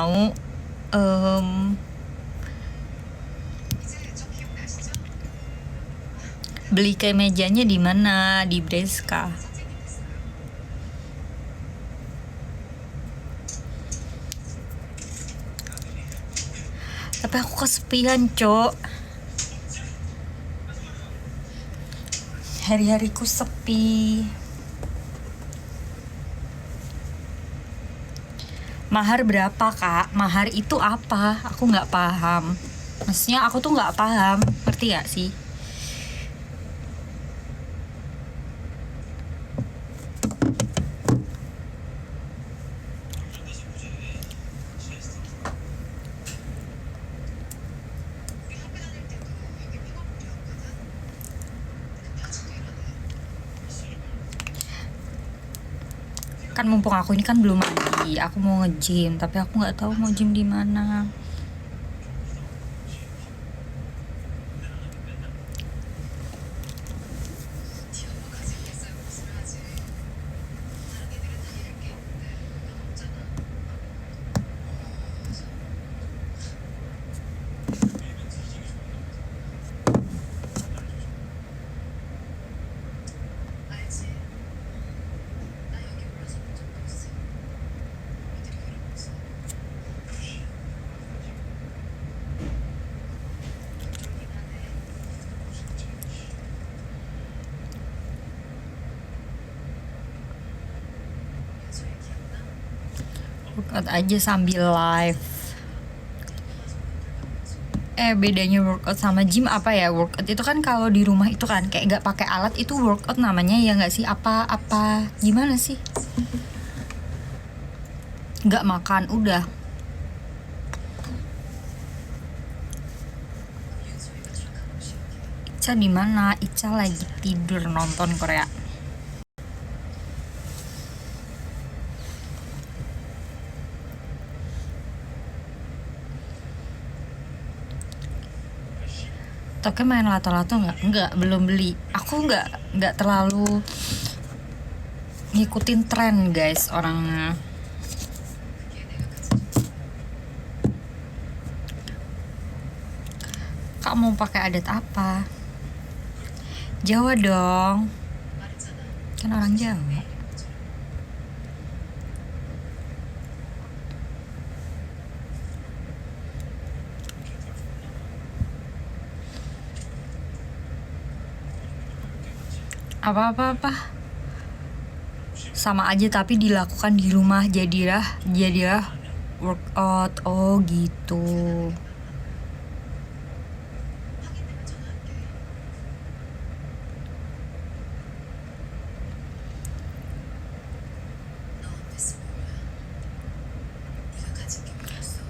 mau beli kemejanya di mana, di Breska. Tapi aku kesepian, Cok. Hari-hariku sepi. Mahar berapa, Kak? Mahar itu apa? Aku nggak paham. Maksudnya aku tuh nggak paham. Ngerti gak sih? Kan mumpung aku ini kan belum mandi, aku mau nge-gym, tapi aku nggak tahu mau gym di mana. Workout aja sambil live. Bedanya workout sama gym apa ya? Workout itu kan kalau di rumah itu kan kayak nggak pakai alat, itu workout namanya ya nggak sih? Apa gimana sih? Nggak makan udah. Ica di mana? Ica lagi tidur nonton Korea. Toke main lato-lato nggak? Nggak, belum beli. Aku nggak terlalu ngikutin tren guys orangnya. Kak mau pakai adat apa? Jawa dong. Kan orang Jawa. Apa sama aja tapi dilakukan di rumah, jadilah workout. Oh gitu.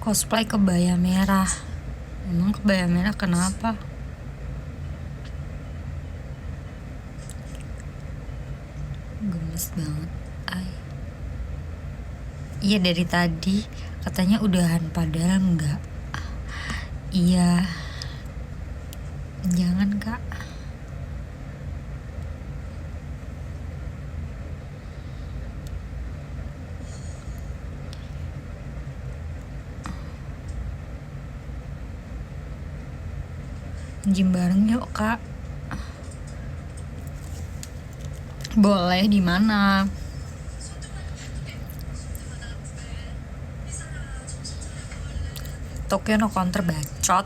Cosplay kebaya merah. Emang kebaya merah kenapa? Gemes banget. Iya dari tadi katanya udahan padahal enggak. Iya. Jangan, Kak. Gym bareng yuk, Kak. Boleh, di mana? Tokyo no counter bacot.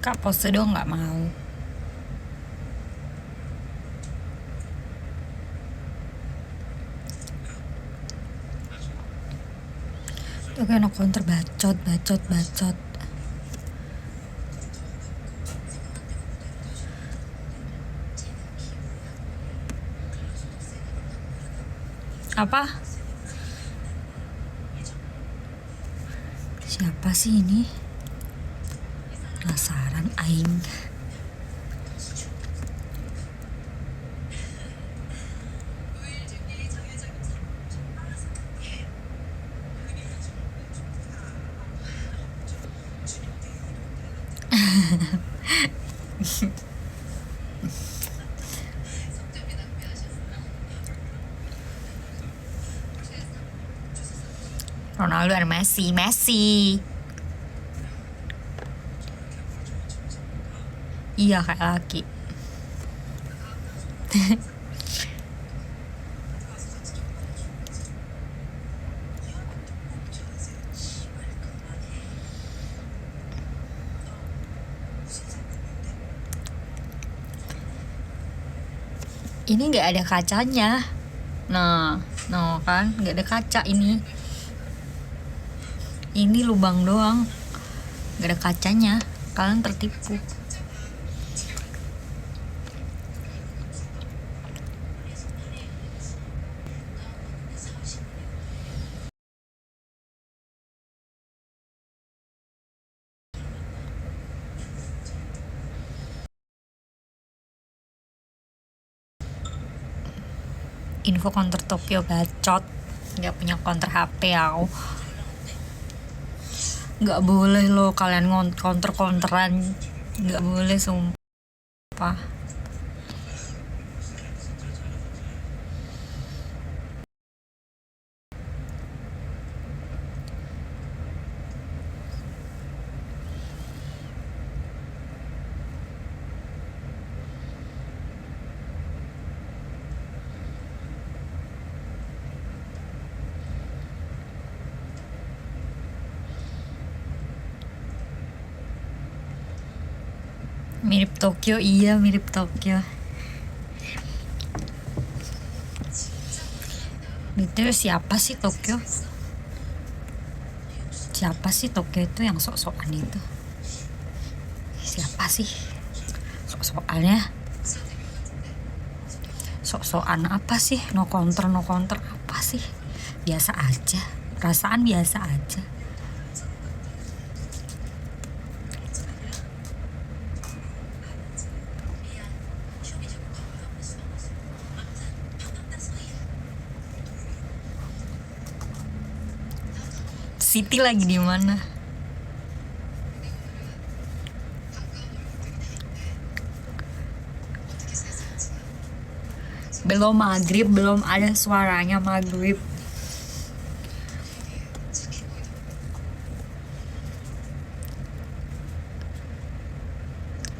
Kak pose dong, nggak mau. Oke, no counter bacot. Apa? Siapa sih ini? Penasaran aing. Ronaldo dan Messi. Iya kayak laki. Ini nggak ada kacanya. Nah, kan nggak ada kaca ini. Ini lubang doang, nggak ada kacanya. Kalian tertipu. Info counter Tokyo bacot, nggak punya counter HP aku. Nggak boleh loh kalian counteran, nggak boleh sumpah. Mirip Tokyo, iya mirip Tokyo. Itu siapa sih Tokyo? Siapa sih Tokyo itu yang sok-sokan itu? Siapa sih? Sok-sokannya? Sok-sokan apa sih? No counter apa sih? Biasa aja. Perasaan biasa aja. Siti lagi di mana? Belum maghrib, belum ada suaranya maghrib.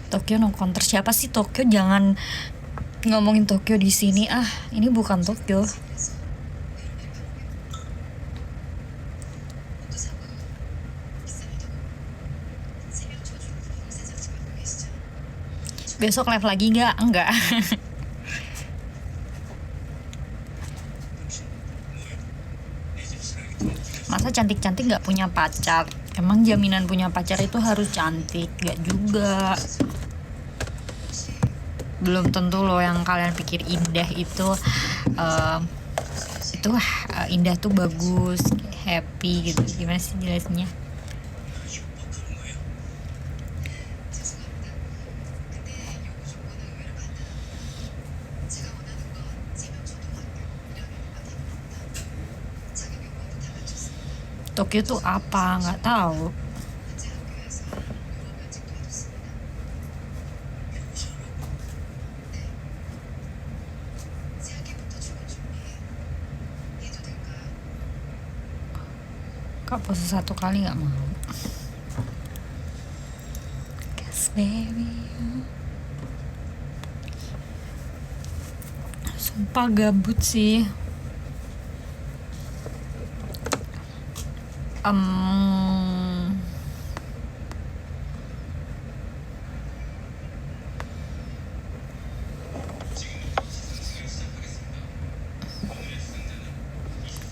Tokyo no counter, siapa sih Tokyo? Jangan ngomongin Tokyo di sini ah. Ini bukan Tokyo. Besok live lagi nggak? Enggak. Masa cantik-cantik nggak punya pacar? Emang jaminan punya pacar itu harus cantik? Nggak juga. Belum tentu loh yang kalian pikir indah itu indah tuh bagus, happy gitu. Gimana sih jelasnya? Tokyo tuh apa? Nggak tahu. Kak pose satu kali nggak mau. Guess baby. Sumpah gabut sih.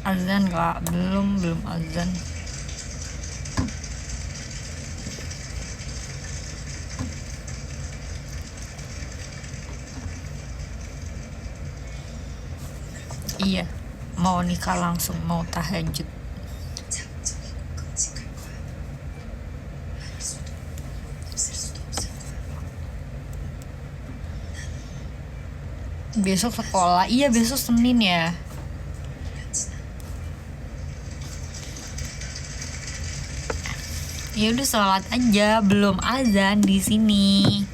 Azan nggak? Belum azan. Iya, mau nikah langsung, mau tahajud. Besok sekolah, iya besok Senin ya. Ya udah sholat aja, belum azan di sini.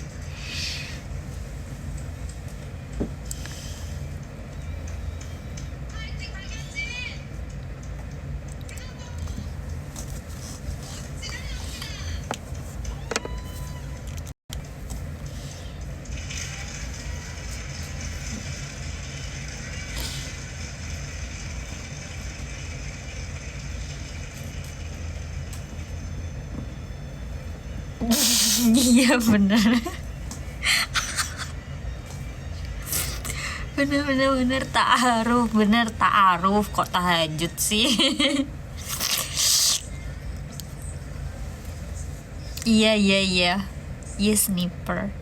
Iya bener. Bener ta'aruf, bener ta'aruf, kok tahajud sih. Iya iya iya, iya sniper.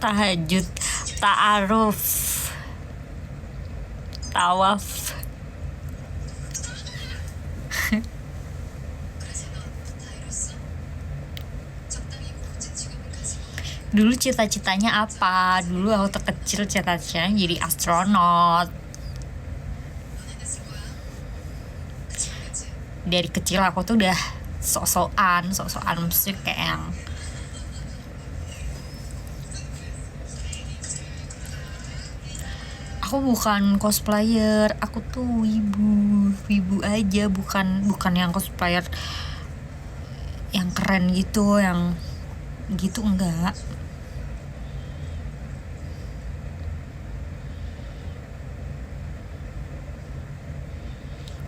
Tahajud, ta'aruf, tawaf. Dulu cita-citanya apa? Dulu aku terkecil cita-citanya jadi astronot. Dari kecil aku tuh udah sok-sokan mesti kayak yang aku bukan cosplayer, aku tuh wibu aja, bukan yang cosplayer yang keren gitu, yang gitu enggak.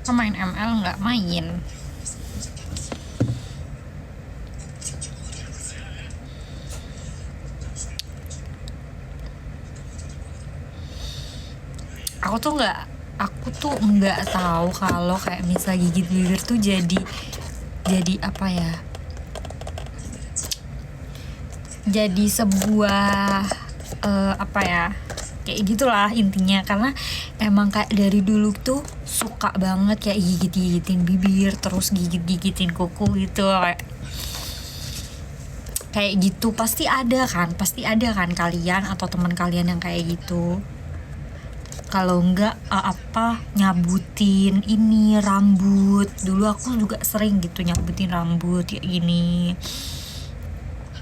Main ML nggak main. Aku tuh nggak tahu kalau kayak misalnya gigit bibir tuh jadi apa ya, jadi sebuah apa ya, kayak gitulah intinya. Karena emang kayak dari dulu tuh suka banget kayak gigit-gigitin bibir, terus gigit-gigitin kuku gitu, kayak gitu. Pasti ada kan kalian atau teman kalian yang kayak gitu. Kalau enggak apa, nyabutin ini rambut. Dulu aku juga sering gitu nyabutin rambut kayak gini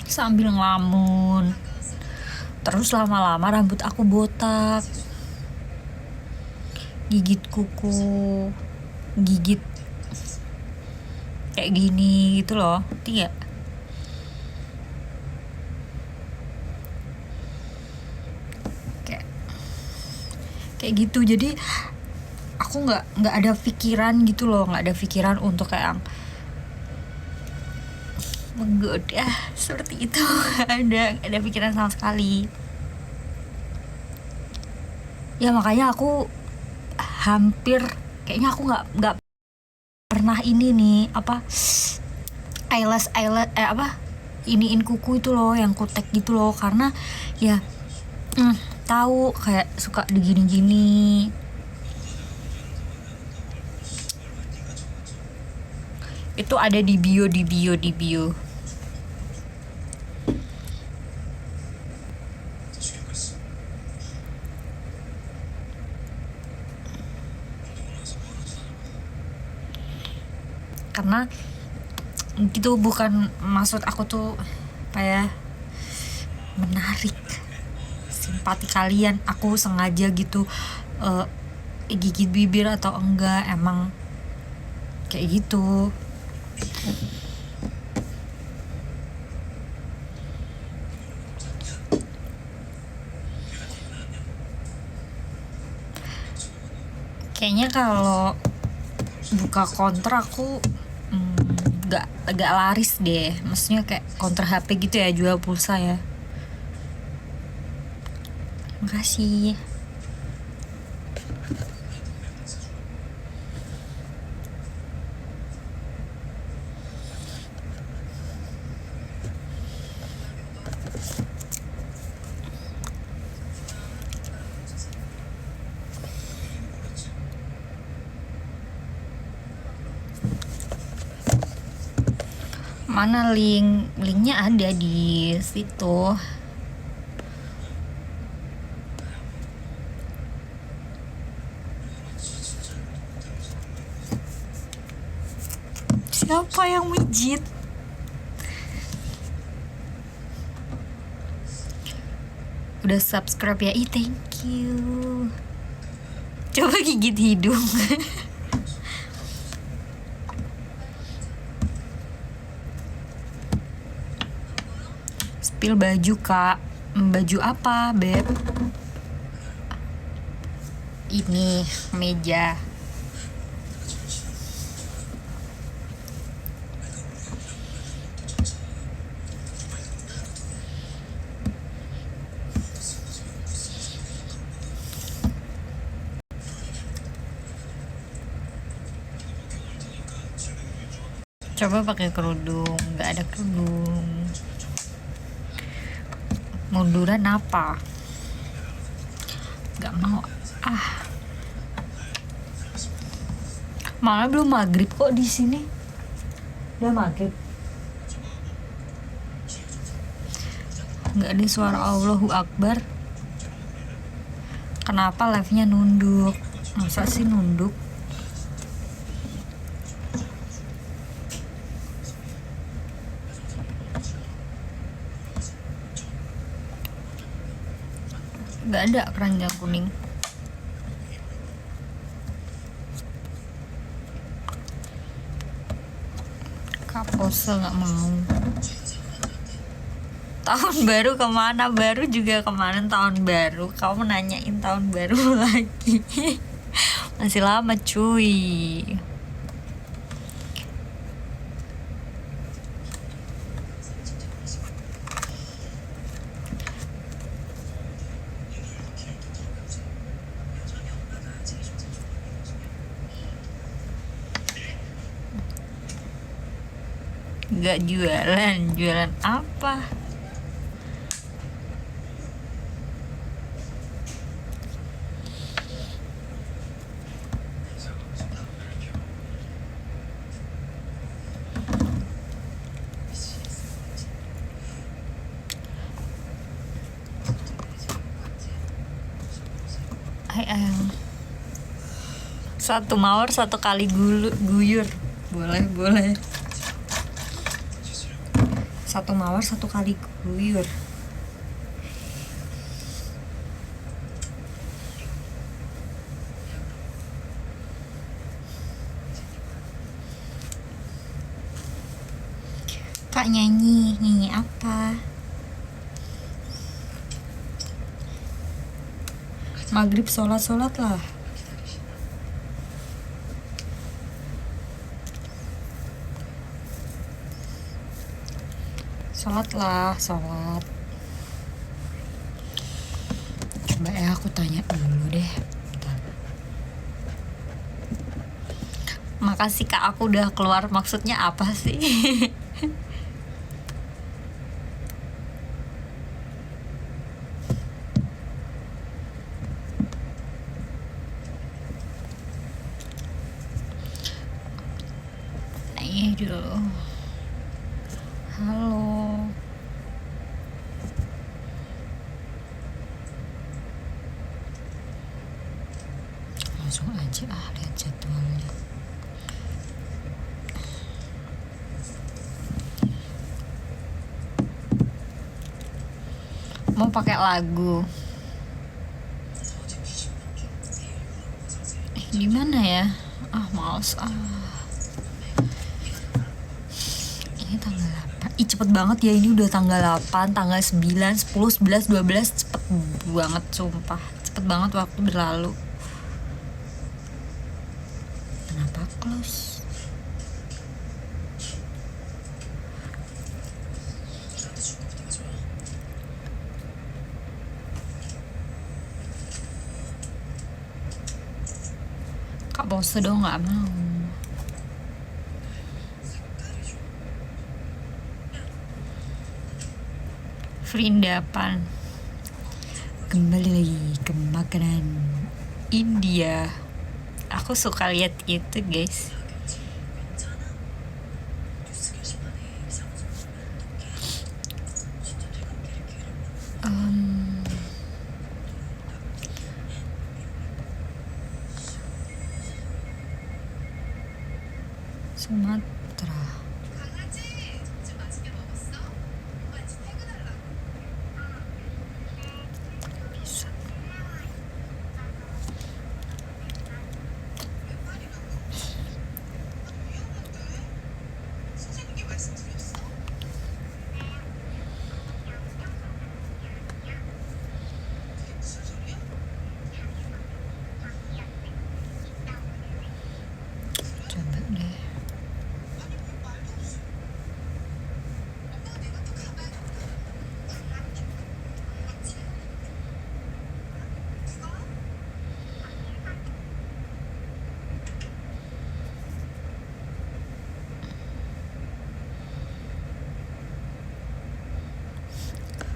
sambil ngelamun. Terus lama-lama rambut aku botak, gigit kuku, gigit kayak gini gitu loh, ngerti gak? Kayak gitu. Jadi aku nggak ada pikiran gitu loh, nggak ada pikiran untuk kayak menggoda seperti itu. Nggak ada pikiran sama sekali. Ya makanya aku hampir kayaknya aku nggak pernah ini nih apa, eyelash apa, iniin kuku itu loh yang kutek gitu loh, karena ya tahu kayak suka digini-gini. Itu ada di bio. Karena gitu, bukan maksud aku tuh kayak menarik simpati kalian. Aku sengaja gitu gigit bibir atau enggak, emang kayak gitu. Kayaknya kalau buka konter aku agak laris deh. Maksudnya kayak konter HP gitu ya, jual pulsa ya. Makasih. Mana linknya ada di situ. Siapa yang mijit? udah subscribe ya. Thank you. Coba gigit hidung. Spill baju kak. Baju apa beb? Ini meja. Coba pakai kerudung, nggak ada kerudung. Munduran apa? Nggak mau. Malah belum maghrib kok di sini. Udah maghrib. Nggak ada suara Allahu Akbar. Kenapa live-nya nunduk? Masa sih nunduk? Nggak ada keranjang kuning. Kak pose nggak mau. Tahun baru kemana? Baru juga kemarin tahun baru. Kamu nanyain tahun baru lagi. Masih lama cuy. Gak jualan, jualan apa? Hai ayang. Satu mawar satu kali guyur. Boleh. Satu mawar satu kali guyur. Kak nyanyi apa? Maghrib sholat lah. Sholat. Coba ya aku tanya dulu deh. Bentar. Makasih kak, aku udah keluar. Maksudnya apa sih? Nanya dulu. Halo. Langsung aja lihat jadwalnya. Mau pakai lagu. Gimana ya? Males Ini tanggal 8. Cepet banget ya, ini udah tanggal 8, tanggal 9, 10, 11, 12. Cepet banget sumpah. Cepet banget waktu berlalu. Kenapa close? Kak pose dong, nggak mau. Perindapan. Kembali lagi ke makanan India. Aku suka lihat itu guys. Sumatera.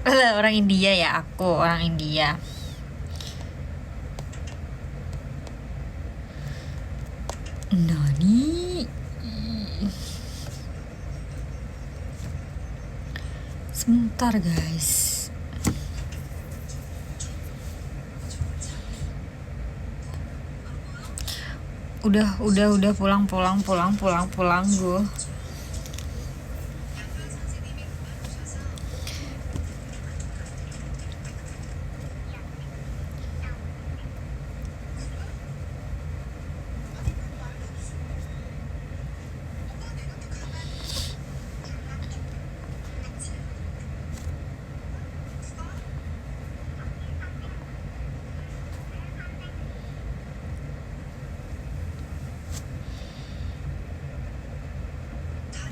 Orang India ya, aku orang India. Nani? Sebentar guys. Udah pulang gue.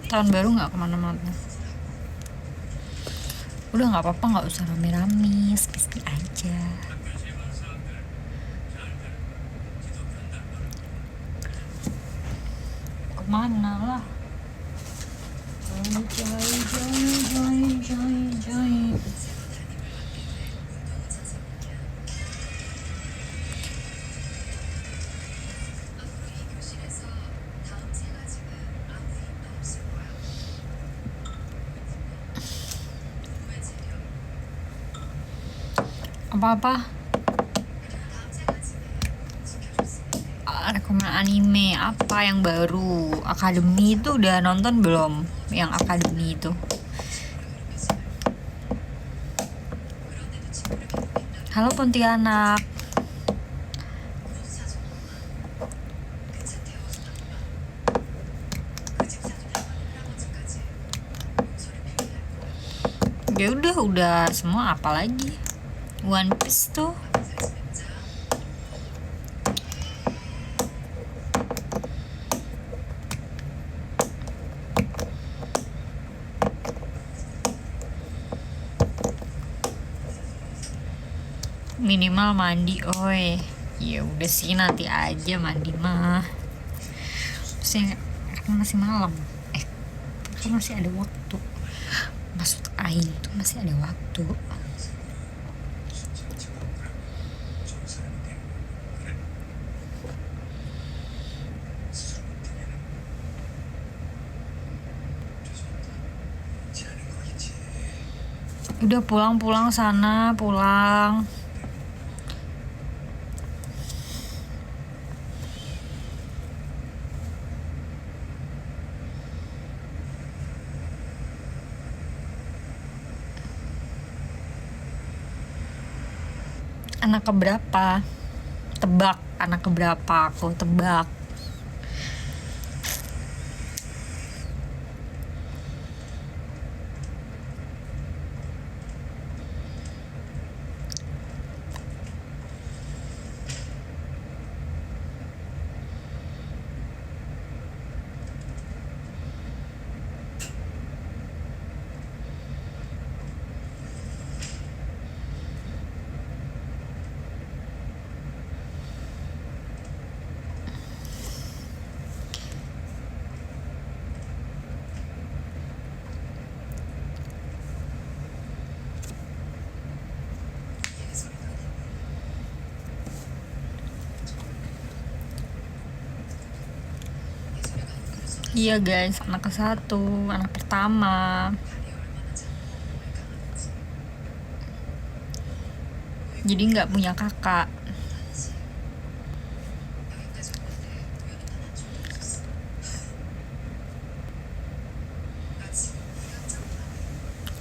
Tahun baru nggak kemana-mana. Udah nggak apa-apa, nggak usah rame-rame, sepi aja. Kemana lah? Jai. Apa-apa? Rekomen anime apa yang baru? Akademi itu udah nonton belum? Yang Akademi itu. Halo Pontianak. Ya udah semua, apa lagi? One Piece tuh. Minimal mandi, oi. Ya udah sih, nanti aja mandi mah. Kan masih malam. Kan masih ada waktu. Maksud Aing tuh masih ada waktu. Udah pulang sana, pulang. Anak keberapa? Tebak anak keberapa, aku tebak. Iya guys, anak ke-1, anak pertama. Jadi nggak punya kakak.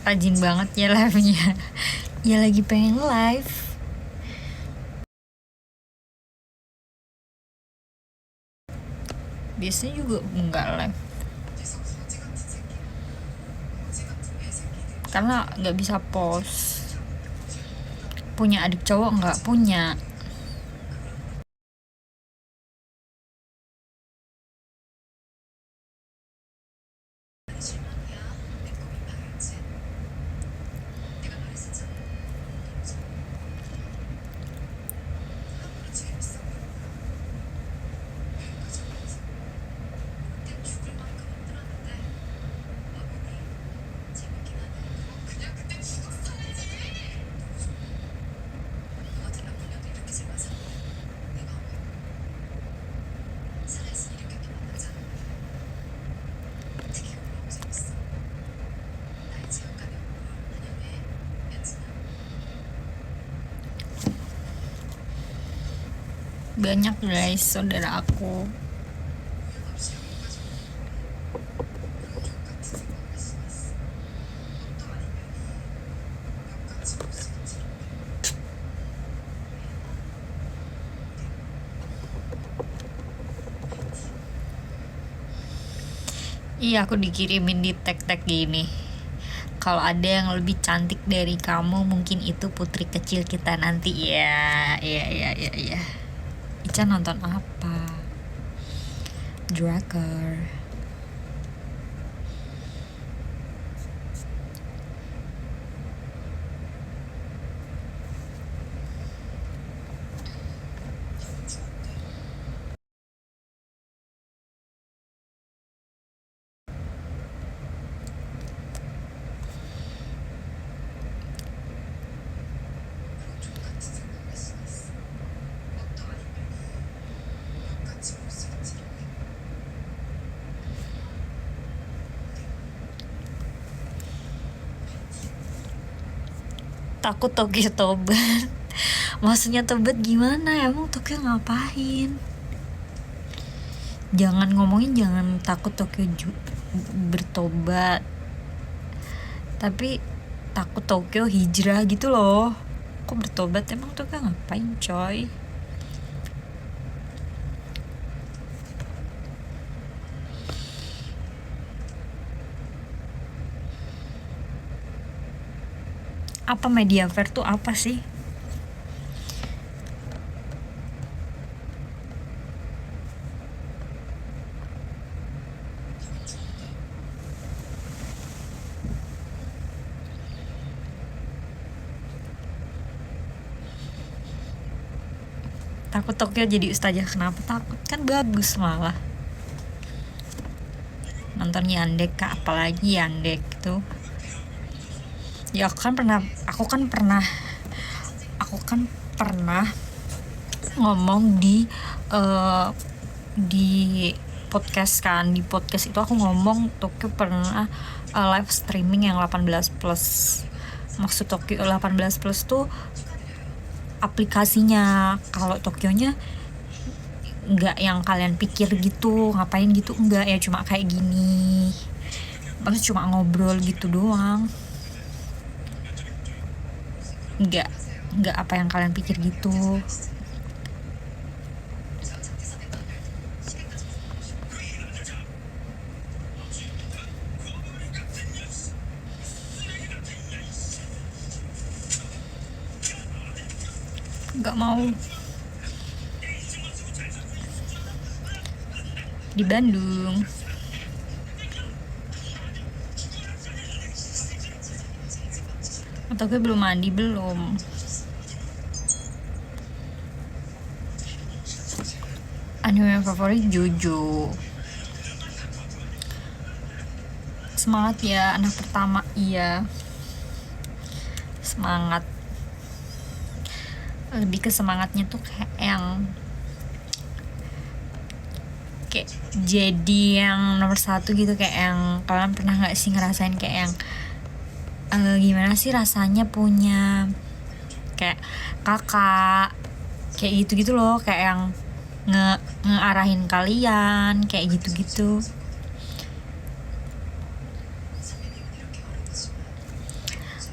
Rajin banget ya live-nya. Ya lagi pengen live. Biasanya juga enggak live. Karena nggak bisa post. Punya adik cowok nggak punya. banyak guys saudara aku. Iya, aku dikirimin di tag-tag gini. Kalau ada yang lebih cantik dari kamu, mungkin itu putri kecil kita nanti ya. Iya. Ica nonton apa? Drakor. Takut Tokyo tobat. Maksudnya tobat gimana? Emang Tokyo ngapain? Jangan ngomongin jangan takut Tokyo bertobat, tapi takut Tokyo hijrah gitu loh. Kok bertobat? Emang Tokyo ngapain coy? Apa media fair tuh apa sih? Takut Tokyo jadi ustazah. Kenapa takut? Kan bagus malah. Nonton Yandek Kak, apalagi Yandek tuh. Ya aku kan pernah ngomong di podcast kan. Di podcast itu aku ngomong Tokyo pernah live streaming yang 18 plus. Maksud Tokyo 18 plus tuh aplikasinya. Kalau Tokyonya nggak yang kalian pikir gitu, ngapain gitu, enggak ya, cuma kayak gini. Maksudnya cuma ngobrol gitu doang. Nggak apa yang kalian pikir gitu. Nggak mau. Di Bandung. Atau gue belum mandi belum. Anime favorit Jojo. Semangat ya anak pertama. Iya, semangat. Lebih ke semangatnya tuh kayak yang kayak jadi yang nomor satu gitu. Kayak yang kalian pernah nggak sih ngerasain kayak yang gimana sih rasanya punya kayak kakak kayak gitu loh, kayak yang ngearahin kalian kayak gitu.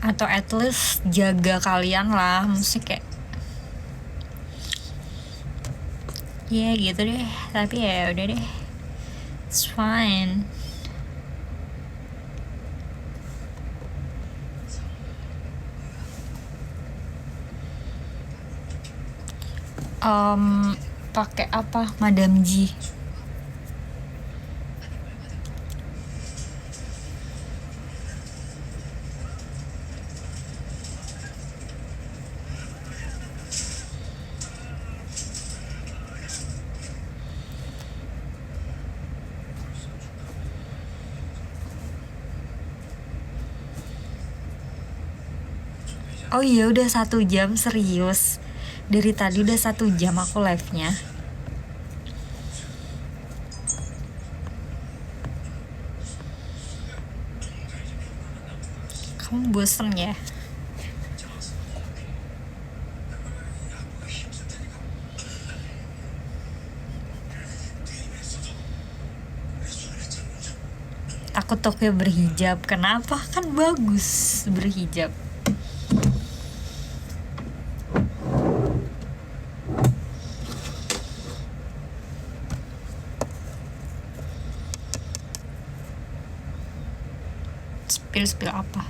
Atau at least jaga kalian lah, mesti kayak ya gitu deh. Tapi ya udah deh, it's fine. Pakai apa? Madam G. Oh iya, udah 1 jam, serius. Dari tadi udah 1 jam aku live-nya. Kamu bosen ya? Aku Tokyo berhijab. Kenapa? Kan bagus berhijab. Spill apa?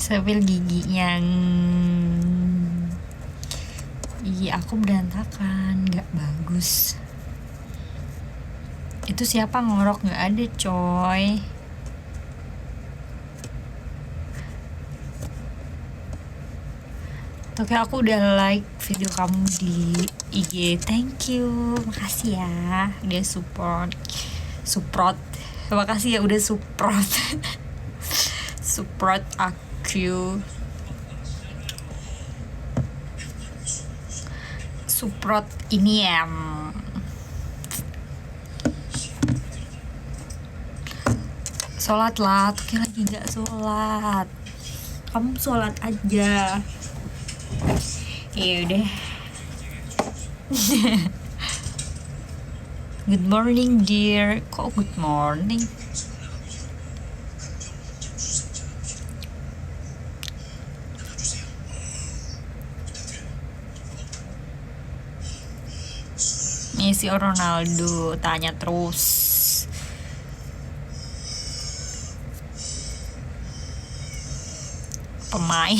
Sepil giginya. Iya, aku berantakan, nggak bagus. Itu siapa ngorok? Nggak ada, coy. Oke, aku udah like video kamu di IG. Thank you, makasih ya udah support. Makasih ya udah support. Support aku. Support ini ya. Sholat lah, Tuh lagi gak sholat. Kamu sholat aja. Ya udah. Good morning dear. Kok good morning? Messi or Ronaldo, tanya terus. Pemain.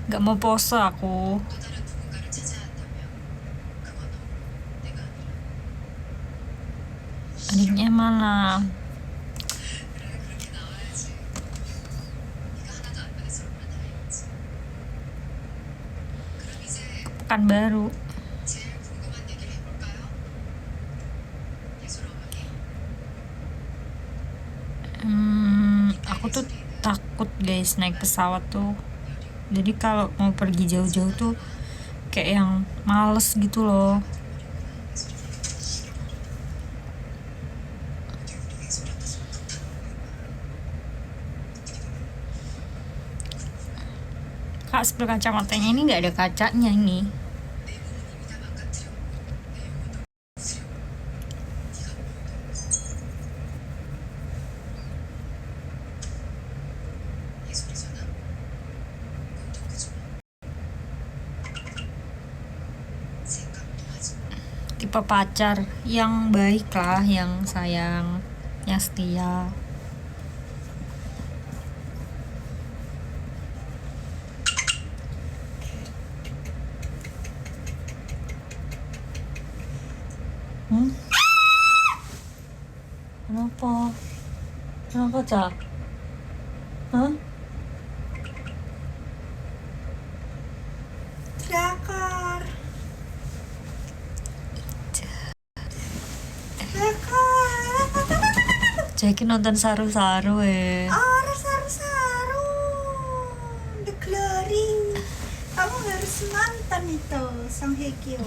Gak mau pose aku. Adiknya mana? Pekanbaru. Aku tuh takut guys naik pesawat tuh. Jadi kalau mau pergi jauh-jauh tuh kayak yang males gitu loh. Kak, spill kacamatanya ini nggak ada kacanya nih. Tipe pacar yang baik lah, yang sayang, yang setia. Kenapa Cak? Hah? Dakar. Jaki nonton Saru-Saru Saru-saru. The Glory. Kamu harus nonton itu, Song Hye Kyo.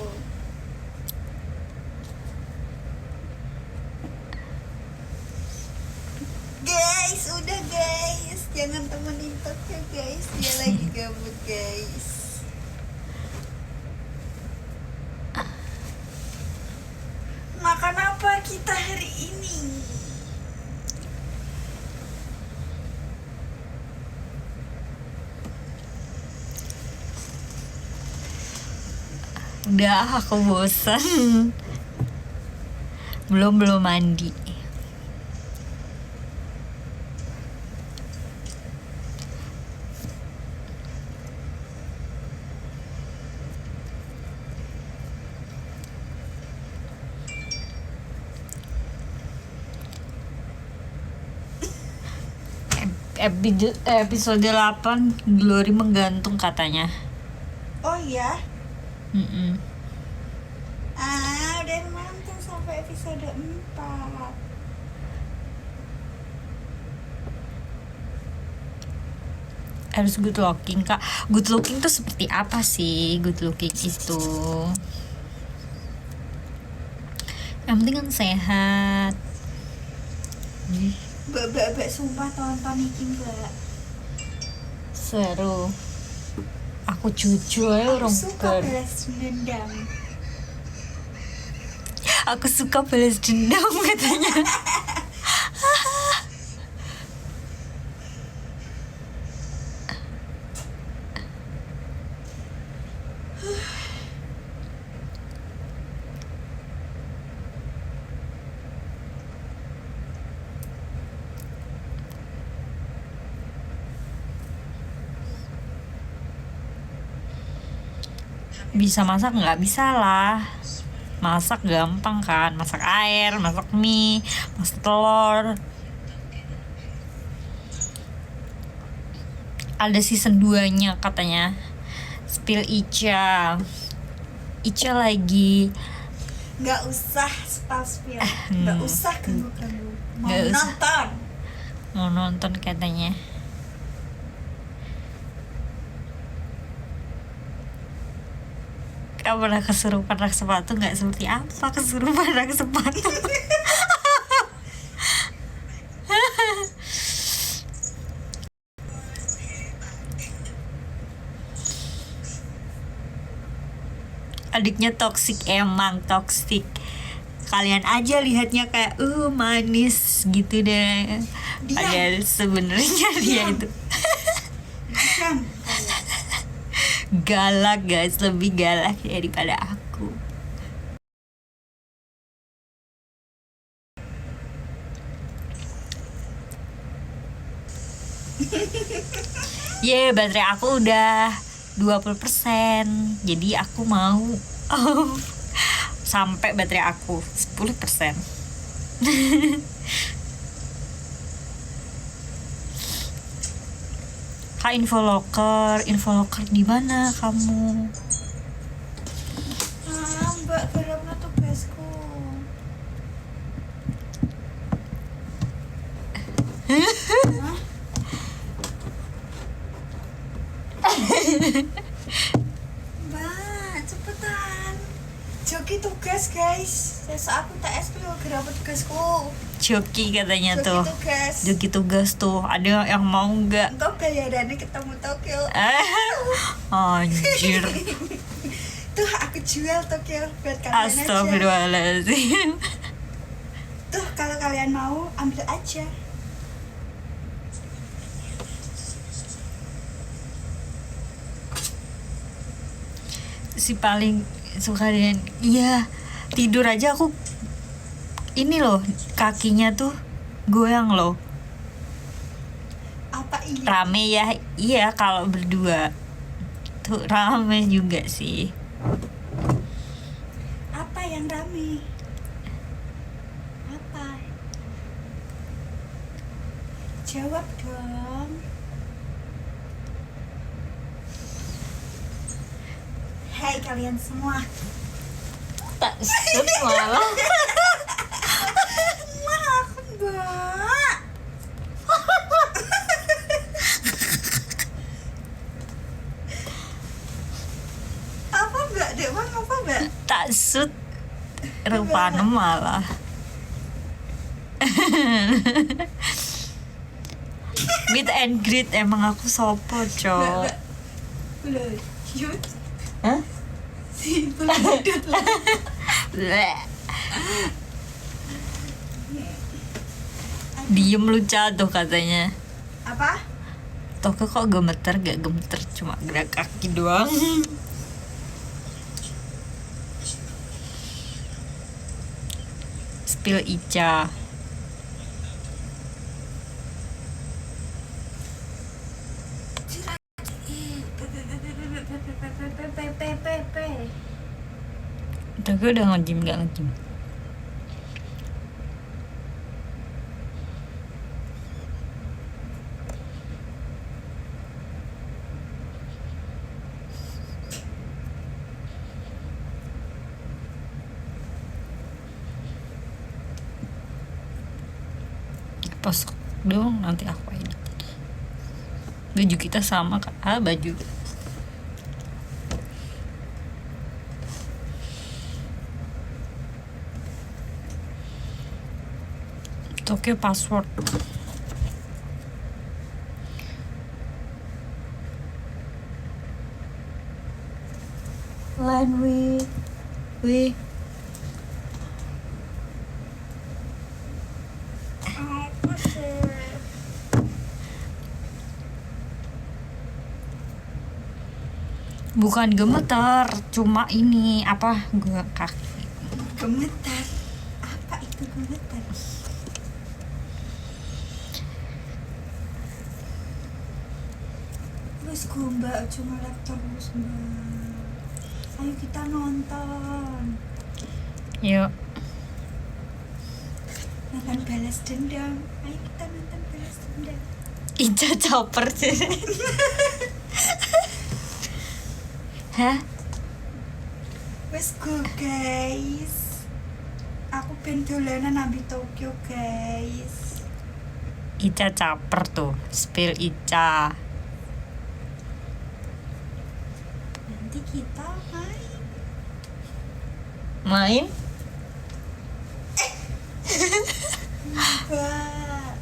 Guys, udah guys. Jangan temenin Tokyo guys. Dia lagi gabut guys. Makan apa kita hari ini? Udah, aku bosan. Belum mandi. Episode 8 Glory menggantung katanya. Oh iya. Mm-mm. Udah nonton sampai episode 4. Harus good looking kak. Good looking tuh seperti apa sih good looking itu? Yang penting kan sehat. Mbak sumpah tonton iki mbak. Seru. Aku cucu ya Aku orang suka balas dendam. Aku suka balas dendam katanya. Bisa masak nggak? Bisa lah. Masak gampang kan, masak air, masak mie, masak telur. Ada season 2-nya katanya. Spill Ica. Ica lagi Nggak usah spill. Nggak usah ganggu-ganggu. Mau Nggak usah. nonton. mau nonton katanya. Kamu pernah kesurupan rak sepatu nggak? Seperti apa kesurupan rak sepatu? Adiknya toksik, emang toksik. Kalian aja lihatnya kayak manis gitu deh. Padahal sebenarnya dia itu Diam. galak guys, lebih galak daripada aku. Baterai aku udah 20%. Jadi aku mau sampai baterai aku 10%. Kak, infoloker di mana kamu? Mbak garapnya tugasku. Hah? Mbak, cepetan. Joki tugas guys. Sesuk aku TS lo garap tugasku. Joki katanya Joki tuh. tugas. Joki tugas tuh. Ada yang mau nggak? Engkau bayarannya ketemu Tokyo. Anjir. Tuh aku jual Tokyo buat kalian aja. Astagfirullahaladzim. Tuh kalau kalian mau ambil aja. Si paling suka dengan iya, tidur aja aku ini loh, kakinya tuh goyang loh. Apa ini? Rame ya. Iya, kalau berdua tuh rame juga sih. Apa yang rame? Apa? Jawab dong. Hai kalian semua. Tak set malah. Maaf, Mbak. Apa Mbak? Dek Bang apa Mbak? Tak sut rupanya malah. Meet and greet emang aku sopo, Cok. Mbak. Belum. Yuk. Hah? Si belum lah. Bleh. Diem lu jatuh katanya. Apa? Toke kok gemeter, gak gemeter, cuma gerak kaki doang. Spill Ica. Toke udah nge-gym gak nge-gym? Post dong, nanti aku edit. Baju kita sama kak. Baju Tokyo password. Line weh. Apa sih? Bukan gemeter, cuma ini apa gua kaki. Gemetar. Apa itu gemetar? Wes gue mbak, cuma laptop terus mbak. Ayo kita nonton. Yuk. Nonton balas dendam. Ayo kita nonton balas dendam. Ica caper sih. Hah? Wes go guys. Aku pengen dolanan ambil Tokyo guys. Ica caper tuh. Spill Ica. Nanti kita main. Main? Mbak.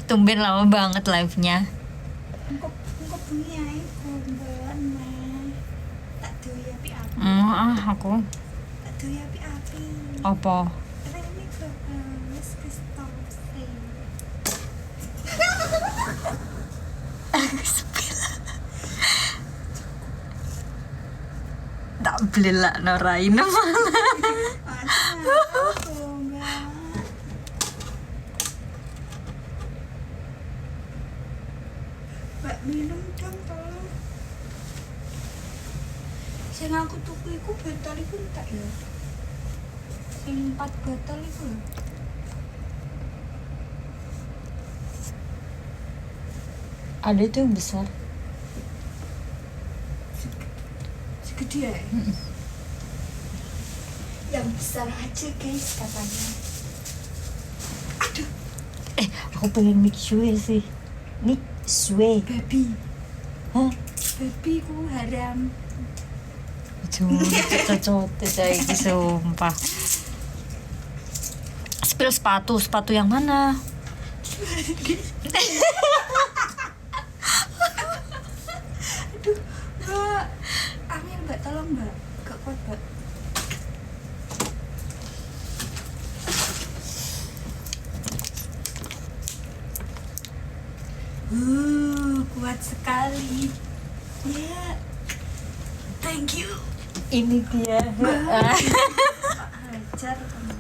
Tumben lama banget live-nya. Engkau bunyi ae mbak mah. Tak doya api-api. Aku Tak doya api-api. apa? Rene kok wis stop sih. Tak belak norain malah. Aku mbak. Mbak minum dong tolong. Sing aku tuku iku botol iku entek ya. Sing 4 botol iku lho. Ada tuh yang besar. Segede ya? Yang besar aja guys katanya. Aduh, Aku pengen mix sue sih. Mix sue. babi. Hah? Babi ku haram. Cuma cocok iki sumpah. Spill sepatu yang mana? Aduh, mbak. Angin mbak, tolong mbak. Gak kuat mbak. Kuat sekali. Ya, thank you. Ini dia. Ajar kamu.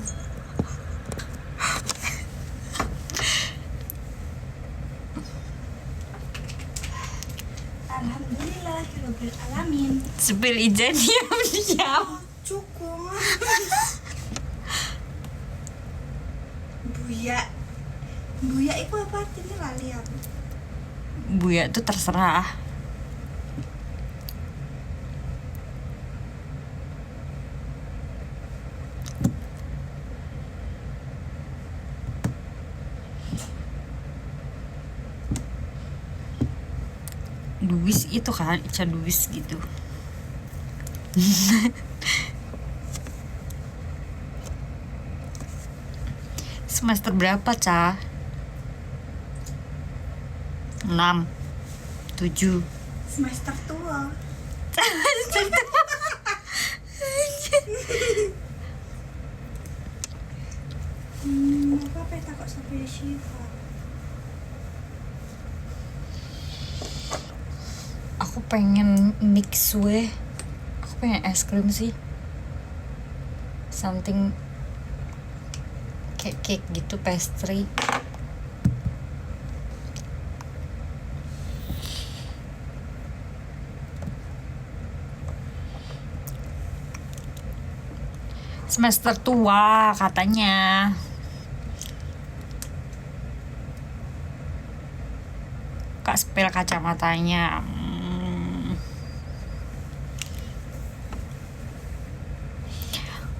Alhamdulillahirabbil alamin. Spill Ica diam. Cukup. Buya. Buya itu apa artinya lali aku. Buya tuh terserah. Duis itu kan, Ica Duis gitu. Semester berapa, Ca? 6 7 Semester tua. Apa peta kok sampai Shiva? Aku pengen mix sue. Aku pengen es krim sih. Something cake gitu, pastry. Semester tua katanya. Kak spell kacamatanya.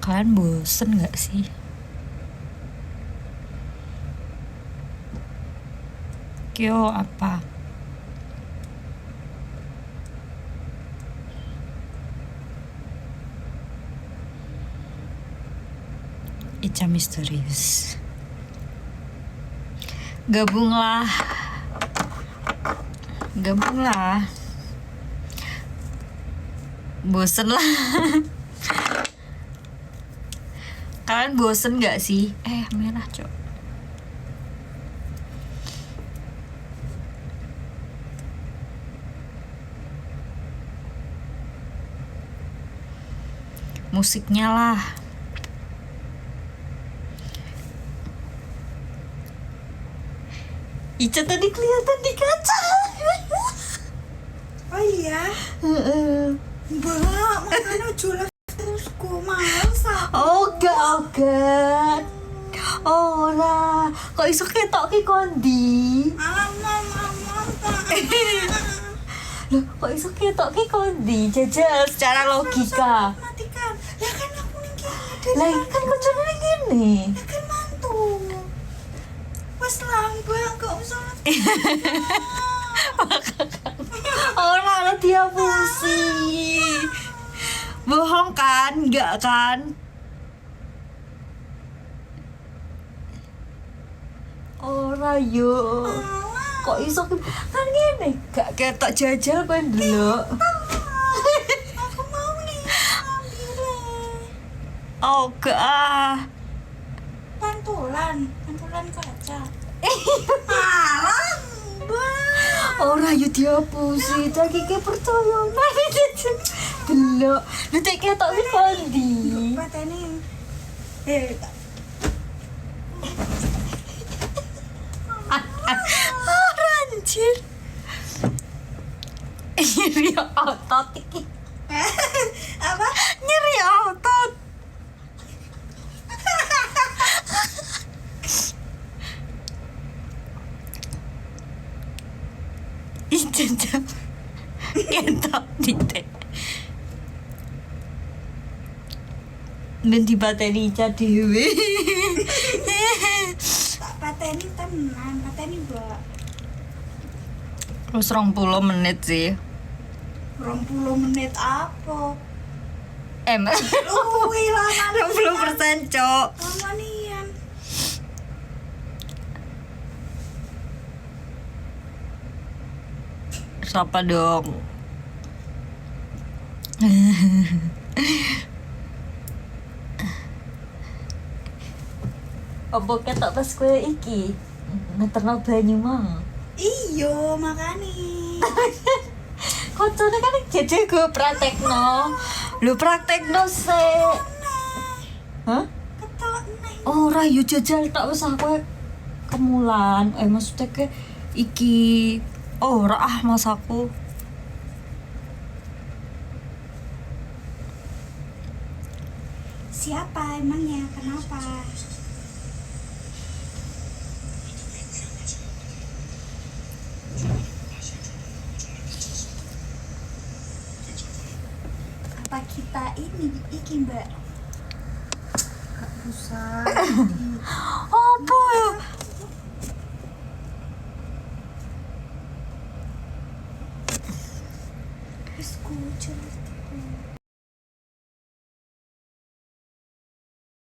Kalian bosen gak sih? Kyo apa? Ica misterius. Gabunglah. Bosen lah. Kalian bosen gak sih? Merah cok. Musiknya lah. Ica tadi kelihatan di kaca. Oh iya, mbak, makanya jualan terusku males aku. Ogat. Ora, kok iso ketok ki kondi? Loh, kok iso ketok ki kondi? Jajal secara logika. Matikan. Ya kan aku ning kene. Lah kan kucune ning kene. Ya kan mantu. Wes lambang gak usah. Ora dia pusi. Bohong kan? Enggak kan? Ora yo. Kok iso kan ngene? Gak ketok jajal kowe ndelok. Aku mau nih ambil. Oh, gak. Pantulan kaca. Alah, mbak. Ora yo diapusi, tak iki percaya. Delok. Lu tek ketok ki kondi. Pateni. Tak. Anjir. Nyeri otot iki. Apa? Nyeri otot. Ica kentok dite. Ben dipateni Ica dhewe. Tak pateni tenan, pateni mbak. Terus 20 menit sih. 20 menit apa? Luwih lama 60%, Cok. lama nian. Siapa dong? Apa ketok pas kowe iki? Ngeterno banyu mang. Iyo makane. Koncone kan jeje go praktekno. Lu praktekno sik. Hah? Ketok neh. Ora yo jajal tok wis aku kemulan. Maksudnya ke iki ora mas aku. Siapa emangnya? Kenapa? Apa kita ini iki mbak? Gak usah. Apa ya? Wis kucel.